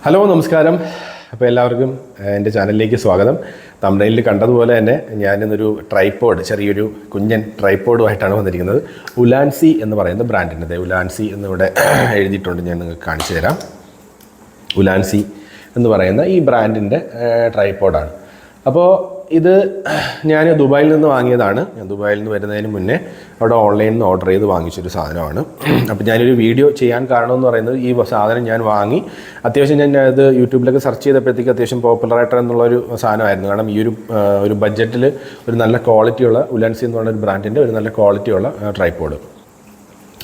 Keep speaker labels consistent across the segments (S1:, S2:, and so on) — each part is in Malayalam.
S1: ഹലോ നമസ്കാരം. അപ്പോൾ എല്ലാവർക്കും എൻ്റെ ചാനലിലേക്ക് സ്വാഗതം. തംബ്നെയിലിൽ കണ്ടതുപോലെ തന്നെ ഞാനിന്നൊരു ട്രൈപോഡ്, ചെറിയൊരു കുഞ്ഞൻ ട്രൈപോഡുമായിട്ടാണ് വന്നിരിക്കുന്നത്. ഉലാൻസി എന്ന് പറയുന്ന ബ്രാൻഡിൻ്റെ ഉലാൻസി എന്നിവിടെ എഴുതിയിട്ടുണ്ട്. ഞാൻ നിങ്ങൾക്ക് കാണിച്ചു തരാം. ഉലാൻസി എന്ന് പറയുന്ന ഈ ബ്രാൻഡിൻ്റെ ട്രൈപോഡാണ്. അപ്പോൾ ഇത് ഞാൻ ദുബായിൽ നിന്ന് വാങ്ങിയതാണ്. ഞാൻ ദുബായിൽ നിന്ന് വരുന്നതിന് മുന്നേ അവിടെ ഓൺലൈനിൽ നിന്ന് ഓർഡർ ചെയ്ത് വാങ്ങിച്ചൊരു സാധനമാണ്. അപ്പോൾ ഞാനൊരു വീഡിയോ ചെയ്യാൻ കാരണം എന്ന് പറയുന്നത് ഈ സാധനം ഞാൻ വാങ്ങി അത്യാവശ്യം ഞാൻ ഇത് യൂട്യൂബിലൊക്കെ സെർച്ച് ചെയ്തപ്പോഴത്തേക്ക് അത്യാവശ്യം പോപ്പുലറായിട്ട് എന്നുള്ളൊരു സാധനമായിരുന്നു. കാരണം ഈ ഒരു ബഡ്ജറ്റിൽ ഒരു നല്ല ക്വാളിറ്റിയുള്ള ഉലാൻസി എന്ന് പറയുന്ന ഒരു ബ്രാൻഡിൻ്റെ ഒരു നല്ല ക്വാളിറ്റിയുള്ള ട്രൈപോഡ്.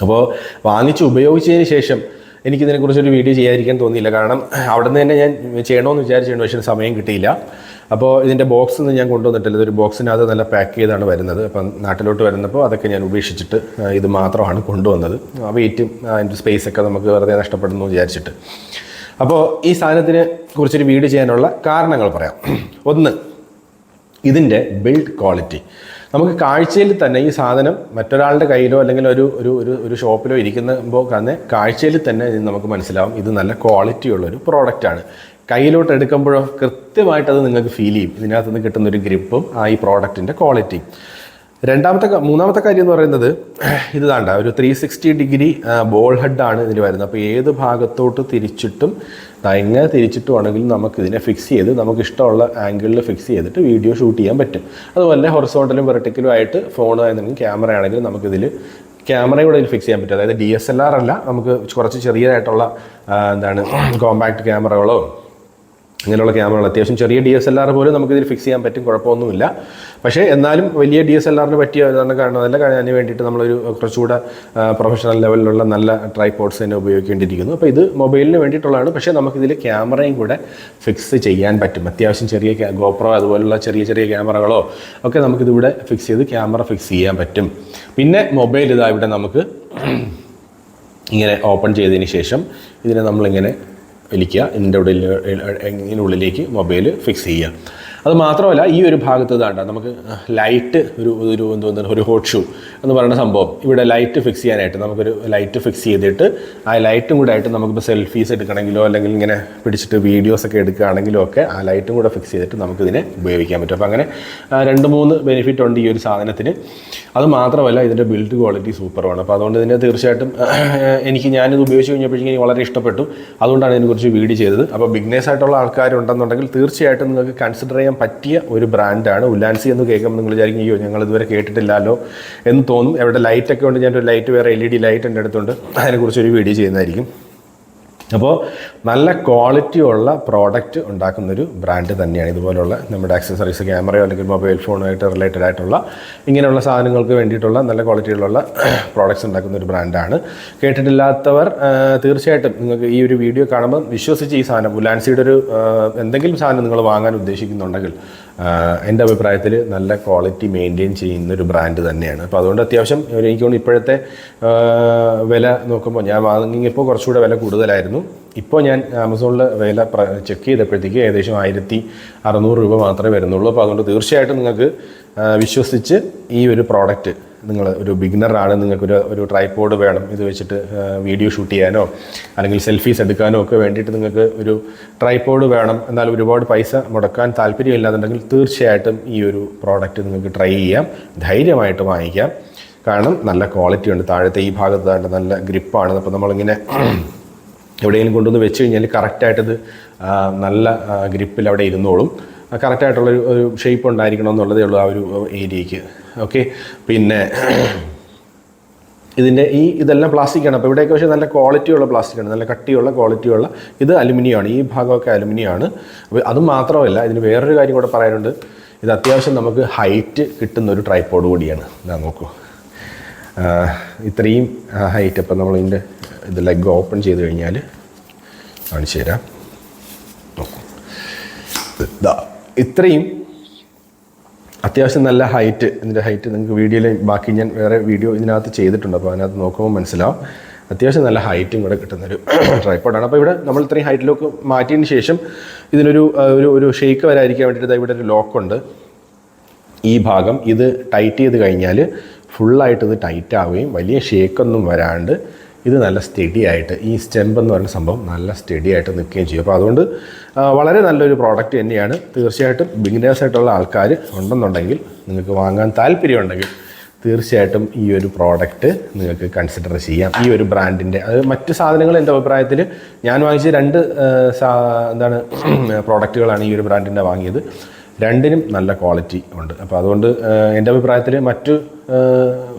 S1: അപ്പോൾ വാങ്ങിച്ച് ഉപയോഗിച്ചതിന് ശേഷം എനിക്കിതിനെക്കുറിച്ചൊരു വീഡിയോ ചെയ്യാതിരിക്കാൻ തോന്നിയില്ല. കാരണം അവിടെ നിന്ന് തന്നെ ഞാൻ ചെയ്യണമെന്ന് വിചാരിച്ചിട്ടുണ്ട്, പക്ഷേ സമയം കിട്ടിയില്ല. അപ്പോൾ ഇതിൻ്റെ ബോക്സ് ഒന്നും ഞാൻ കൊണ്ടുവന്നിട്ടില്ല. ഇതൊരു ബോക്സിനകത്ത് നല്ല പാക്ക് ചെയ്താണ് വരുന്നത്. അപ്പം നാട്ടിലോട്ട് വരുന്നപ്പോൾ അതൊക്കെ ഞാൻ ഉപേക്ഷിച്ചിട്ട് ഇത് മാത്രമാണ് കൊണ്ടുവന്നത്. വെയിറ്റും അതിൻ്റെ സ്പേസൊക്കെ നമുക്ക് വെറുതെ നഷ്ടപ്പെടുന്നു വിചാരിച്ചിട്ട്. അപ്പോൾ ഈ സാധനത്തിനെ കുറിച്ചൊരു വീഡിയോ ചെയ്യാനുള്ള കാരണങ്ങൾ പറയാം. ഒന്ന്, ഇതിൻ്റെ ബിൽഡ് ക്വാളിറ്റി. നമുക്ക് കാഴ്ചയിൽ തന്നെ ഈ സാധനം മറ്റൊരാളുടെ കയ്യിലോ അല്ലെങ്കിൽ ഒരു ഷോപ്പിലോ ഇരിക്കുമ്പോൾ തന്നെ കാഴ്ചയിൽ തന്നെ നമുക്ക് മനസ്സിലാവും ഇത് നല്ല ക്വാളിറ്റിയുള്ളൊരു പ്രോഡക്റ്റാണ്. കയ്യിലോട്ട് എടുക്കുമ്പോഴോ കൃത്യമായിട്ട് അത് നിങ്ങൾക്ക് ഫീൽ ചെയ്യും. ഇതിനകത്ത് നിന്ന് കിട്ടുന്നൊരു ഗ്രിപ്പും ഈ പ്രോഡക്റ്റിൻ്റെ ക്വാളിറ്റിയും. മൂന്നാമത്തെ കാര്യം എന്ന് പറയുന്നത് ഇത് താണ്ട ഒരു 360 ഡിഗ്രി ബോൾ ഹെഡാണ് ഇതിന് വരുന്നത്. അപ്പോൾ ഏത് ഭാഗത്തോട്ട് തിരിച്ചിട്ടും എങ്ങനെ തിരിച്ചിട്ടുവാണെങ്കിലും നമുക്കിതിനെ ഫിക്സ് ചെയ്ത് നമുക്ക് ഇഷ്ടമുള്ള ആംഗിളിൽ ഫിക്സ് ചെയ്തിട്ട് വീഡിയോ ഷൂട്ട് ചെയ്യാൻ പറ്റും. അതുപോലെ ഹൊറിസോണ്ടലും വെർട്ടിക്കലും ആയിട്ട് ഫോൺ ആണെങ്കിലും ക്യാമറ ആണെങ്കിലും നമുക്കിതിൽ ക്യാമറയും കൂടെ ഇതിൽ ഫിക്സ് ചെയ്യാൻ പറ്റും. അതായത് DSLR അല്ല, നമുക്ക് കുറച്ച് ചെറിയതായിട്ടുള്ള കോമ്പാക്ട് ക്യാമറകളോ അങ്ങനെയുള്ള ക്യാമറകൾ, അത്യാവശ്യം ചെറിയ DSLR പോലും നമുക്കിതിൽ ഫിക്സ് ചെയ്യാൻ പറ്റും, കുഴപ്പമൊന്നുമില്ല. പക്ഷേ എന്നാലും വലിയ DSLRന് പറ്റിയ അതിന് വേണ്ടിയിട്ട് നമ്മളൊരു കുറച്ചുകൂടെ പ്രൊഫഷണൽ ലെവലിലുള്ള നല്ല ട്രൈപോഡ്സ് തന്നെ ഉപയോഗിക്കേണ്ടിയിരിക്കുന്നു. അപ്പോൾ ഇത് മൊബൈലിന് വേണ്ടിയിട്ടുള്ളതാണ്. പക്ഷേ നമുക്കിതിൽ ക്യാമറയും കൂടെ ഫിക്സ് ചെയ്യാൻ പറ്റും. അത്യാവശ്യം ചെറിയ GoPro അതുപോലുള്ള ചെറിയ ക്യാമറകളോ ഒക്കെ നമുക്കിതിവിടെ ഫിക്സ് ചെയ്ത് ക്യാമറ ഫിക്സ് ചെയ്യാൻ പറ്റും. പിന്നെ മൊബൈൽ ഇതാ ഇവിടെ നമുക്ക് ഇങ്ങനെ ഓപ്പൺ ചെയ്തതിന് ശേഷം ഇതിനെ നമ്മളിങ്ങനെ വലിക്കുക, ഇതിൻ്റെ ഉള്ളിലേക്ക് മൊബൈൽ ഫിക്സ് ചെയ്യുക. അത് മാത്രമല്ല ഈ ഒരു ഭാഗത്ത് ഇതാണ്ട നമുക്ക് ലൈറ്റ് ഒരു ഹോട്ട് ഷൂ എന്ന് പറയുന്ന സംഭവം, ഇവിടെ ലൈറ്റ് ഫിക്സ് ചെയ്യാനായിട്ട് നമുക്കൊരു ലൈറ്റ് ഫിക്സ് ചെയ്തിട്ട് ആ ലൈറ്റും കൂടെ ആയിട്ട് നമുക്കിപ്പോൾ സെൽഫീസ് എടുക്കണമെങ്കിലോ അല്ലെങ്കിൽ ഇങ്ങനെ പിടിച്ചിട്ട് വീഡിയോസൊക്കെ എടുക്കുകയാണെങ്കിലോ ഒക്കെ ആ ലൈറ്റും കൂടെ ഫിക്സ് ചെയ്തിട്ട് നമുക്കിതിനെ ഉപയോഗിക്കാൻ പറ്റും. അപ്പോൾ അങ്ങനെ 2-3 ബെനിഫിറ്റ് ഉണ്ട് ഈ ഒരു സാധനത്തിന്. അത് മാത്രമല്ല ഇതിൻ്റെ ബിൽഡ് ക്വാളിറ്റി സൂപ്പറാണ്. അപ്പോൾ അതുകൊണ്ട് ഇതിനെ തീർച്ചയായിട്ടും ഞാനിത് ഉപയോഗിച്ച് കഴിഞ്ഞപ്പോഴേക്കും എനിക്ക് വളരെ ഇഷ്ടപ്പെട്ടു. അതുകൊണ്ടാണ് ഇതിനെക്കുറിച്ച് വീഡിയോ ചെയ്തത്. അപ്പോൾ ബിഗ്നേഴ്സ് ആയിട്ടുള്ള ആൾക്കാരുണ്ടെന്നുണ്ടെങ്കിൽ തീർച്ചയായിട്ടും നിങ്ങൾക്ക് കൺസിഡർ ചെയ്യാൻ പറ്റിയ ഒരു ബ്രാൻഡാണ് ഉലാൻസി. എന്ന് കേൾക്കുമ്പോൾ നിങ്ങൾ വിചാരിക്കും അയ്യോ ഞങ്ങൾ ഇതുവരെ കേട്ടിട്ടില്ലല്ലോ എന്ന് തോന്നും. അവിടെ ലൈറ്റൊക്കെ ഉണ്ട്, ഞാനൊരു ലൈറ്റ് വേറെ LED ലൈറ്റ് എൻ്റെ അടുത്തുണ്ട്, അതിനെക്കുറിച്ചൊരു വീഡിയോ ചെയ്യുന്നതായിരിക്കും. അപ്പോൾ നല്ല ക്വാളിറ്റിയുള്ള പ്രോഡക്റ്റ് ഉണ്ടാക്കുന്നൊരു ബ്രാൻഡ് തന്നെയാണ്. ഇതുപോലുള്ള നമ്മുടെ ആക്സസറീസ്, ക്യാമറയോ അല്ലെങ്കിൽ മൊബൈൽ ഫോണുമായിട്ട് റിലേറ്റഡ് ആയിട്ടുള്ള ഇങ്ങനെയുള്ള സാധനങ്ങൾക്ക് വേണ്ടിയിട്ടുള്ള നല്ല ക്വാളിറ്റിയിലുള്ള പ്രോഡക്റ്റ്സ് ഉണ്ടാക്കുന്ന ഒരു ബ്രാൻഡാണ്. കേട്ടിട്ടില്ലാത്തവർ തീർച്ചയായിട്ടും നിങ്ങൾക്ക് ഈ ഒരു വീഡിയോ കാണുമ്പോൾ വിശ്വസിച്ച് ഈ സാധനം ഉലാൻസിയുടെ എന്തെങ്കിലും സാധനം നിങ്ങൾ വാങ്ങാൻ ഉദ്ദേശിക്കുന്നുണ്ടെങ്കിൽ എൻ്റെ അഭിപ്രായത്തിൽ നല്ല ക്വാളിറ്റി മെയിൻറ്റെയിൻ ചെയ്യുന്നൊരു ബ്രാൻഡ് തന്നെയാണ്. അപ്പോൾ അതുകൊണ്ട് അത്യാവശ്യം എനിക്ക് തോന്നുന്നു ഇപ്പോഴത്തെ വില നോക്കുമ്പോൾ ഞാൻ വാങ്ങിയപ്പോൾ കുറച്ചുകൂടെ വില കൂടുതലായിരുന്നു. ഇപ്പോൾ ഞാൻ ആമസോണിൽ വില ചെക്ക് ചെയ്തപ്പോഴത്തേക്ക് ഏകദേശം 1600 രൂപ മാത്രമേ വരുന്നുള്ളൂ. അപ്പോൾ അതുകൊണ്ട് തീർച്ചയായിട്ടും നിങ്ങൾക്ക് വിശ്വസിച്ച് ഈ ഒരു പ്രോഡക്റ്റ്, നിങ്ങൾ ഒരു ബിഗിനറാണ്, നിങ്ങൾക്കൊരു ട്രൈപോഡ് വേണം, ഇത് വെച്ചിട്ട് വീഡിയോ ഷൂട്ട് ചെയ്യാനോ അല്ലെങ്കിൽ സെൽഫീസ് എടുക്കാനോ ഒക്കെ വേണ്ടിയിട്ട് നിങ്ങൾക്ക് ഒരു ട്രൈപോഡ് വേണം, എന്നാൽ ഒരുപാട് പൈസ മുടക്കാൻ താല്പര്യമില്ലാന്നുണ്ടെങ്കിൽ തീർച്ചയായിട്ടും ഈ ഒരു പ്രോഡക്റ്റ് നിങ്ങൾക്ക് ട്രൈ ചെയ്യാം, ധൈര്യമായിട്ട് വാങ്ങിക്കാം. കാരണം നല്ല ക്വാളിറ്റി ഉണ്ട്. താഴത്തെ ഈ ഭാഗത്തായിട്ട് നല്ല ഗ്രിപ്പാണ്. അപ്പോൾ നമ്മളിങ്ങനെ എവിടെയെങ്കിലും കൊണ്ടുവന്ന് വെച്ച് കഴിഞ്ഞാൽ കറക്റ്റായിട്ടത് നല്ല ഗ്രിപ്പിൽ അവിടെ ഇരുന്നോളും. കറക്റ്റായിട്ടുള്ളൊരു ഷേപ്പ് ഉണ്ടായിരിക്കണം എന്നുള്ളതേ ഉള്ളൂ ആ ഒരു ഏരിയയ്ക്ക്. ഓക്കെ, പിന്നെ ഇതിൻ്റെ ഇതെല്ലാം പ്ലാസ്റ്റിക്കാണ്. അപ്പോൾ ഇവിടെയൊക്കെ പക്ഷേ നല്ല ക്വാളിറ്റിയുള്ള പ്ലാസ്റ്റിക്കാണ്, നല്ല കട്ടിയുള്ള ക്വാളിറ്റിയുള്ള. ഇത് അലുമിനിയമാണ്, ഈ ഭാഗമൊക്കെ അലുമിനിയമാണ്. അപ്പോൾ അതും മാത്രമല്ല, ഇതിന് വേറൊരു കാര്യം കൂടെ പറയാനുണ്ട്. ഇത് അത്യാവശ്യം നമുക്ക് ഹൈറ്റ് കിട്ടുന്നൊരു ട്രൈപോഡ് കൂടിയാണ്. ഞാൻ നോക്കൂ, ഇത്രയും ഹൈറ്റ്. അപ്പം നമ്മളിതിൻ്റെ ഇത് ലെഗ് ഓപ്പൺ ചെയ്ത് കഴിഞ്ഞാൽ കാണിച്ചു തരാം. നോക്കൂ, ഇത്രയും അത്യാവശ്യം നല്ല ഹൈറ്റ്. ഇതിൻ്റെ ഹൈറ്റ് നിങ്ങൾക്ക് വീഡിയോയിൽ ബാക്കി ഞാൻ വേറെ വീഡിയോ ഇതിനകത്ത് ചെയ്തിട്ടുണ്ട്. അപ്പോൾ അതിനകത്ത് നോക്കുമ്പോൾ മനസ്സിലാവും അത്യാവശ്യം നല്ല ഹൈറ്റും കൂടെ കിട്ടുന്നൊരു ട്രൈപോഡാണ്. അപ്പോൾ ഇവിടെ നമ്മൾ ഇത്രയും ഹൈറ്റിലേക്ക് മാറ്റിയതിന് ശേഷം ഇതിനൊരു ഷേക്ക് വരാതിരിക്കാൻ വേണ്ടിയിട്ട് ഇവിടെ ഒരു ലോക്കുണ്ട്. ഈ ഭാഗം ഇത് ടൈറ്റ് ചെയ്ത് കഴിഞ്ഞാൽ ഫുള്ളായിട്ട് ഇത് ടൈറ്റ് ആവുകയും വലിയ ഷേക്കൊന്നും വരാണ്ട് ഇത് നല്ല സ്റ്റഡി ആയിട്ട് ഈ സ്റ്റെമ്പ് എന്ന് പറയുന്ന സംഭവം നല്ല സ്റ്റഡി ആയിട്ട് നിൽക്കുകയും ചെയ്യും. അപ്പോൾ അതുകൊണ്ട് വളരെ നല്ലൊരു പ്രോഡക്റ്റ് തന്നെയാണ്. തീർച്ചയായിട്ടും ബിഗിനേഴ്സായിട്ടുള്ള ആൾക്കാർ ഉണ്ടെന്നുണ്ടെങ്കിൽ, നിങ്ങൾക്ക് വാങ്ങാൻ താല്പര്യമുണ്ടെങ്കിൽ തീർച്ചയായിട്ടും ഈ ഒരു പ്രോഡക്റ്റ് നിങ്ങൾക്ക് കൺസിഡർ ചെയ്യാം. ഈ ഒരു ബ്രാൻഡിൻ്റെ അത് മറ്റ് സാധനങ്ങൾ എൻ്റെ അഭിപ്രായത്തിൽ ഞാൻ വാങ്ങിച്ച 2 പ്രോഡക്റ്റുകളാണ് ഈ ഒരു ബ്രാൻഡിൻ്റെ വാങ്ങിയത്. രണ്ടിനും നല്ല ക്വാളിറ്റി ഉണ്ട്. അപ്പോൾ അതുകൊണ്ട് എൻ്റെ അഭിപ്രായത്തിൽ മറ്റു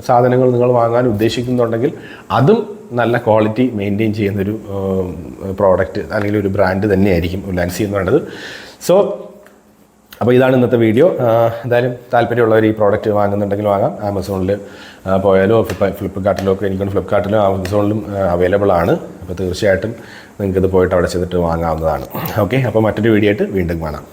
S1: സാധനങ്ങൾ നിങ്ങൾ വാങ്ങാൻ ഉദ്ദേശിക്കുന്നുണ്ടെങ്കിൽ അതും നല്ല ക്വാളിറ്റി മെയിൻറ്റെയിൻ ചെയ്യുന്നൊരു പ്രോഡക്റ്റ് അല്ലെങ്കിൽ ഒരു ബ്രാൻഡ് തന്നെയായിരിക്കും ഉലാൻസി എന്ന് പറയുന്നത്. സോ അപ്പോൾ ഇതാണ് ഇന്നത്തെ വീഡിയോ. എന്തായാലും താല്പര്യമുള്ളവർ ഈ പ്രോഡക്റ്റ് വാങ്ങുന്നുണ്ടെങ്കിൽ വാങ്ങാം. ആമസോണിൽ പോയാലോ ഫ്ലിപ്പ്കാർട്ടിലോ ഒക്കെ, എനിക്കൊന്ന് ഫ്ലിപ്പ്കാർട്ടിലും ആമസോണിലും അവൈലബിൾ ആണ്. അപ്പോൾ തീർച്ചയായിട്ടും നിങ്ങൾക്കിത് പോയിട്ട് അവിടെ ചെന്നിട്ട് വാങ്ങാവുന്നതാണ്. ഓക്കെ, അപ്പോൾ മറ്റൊരു വീഡിയോ ആയിട്ട് വീണ്ടും കാണാം.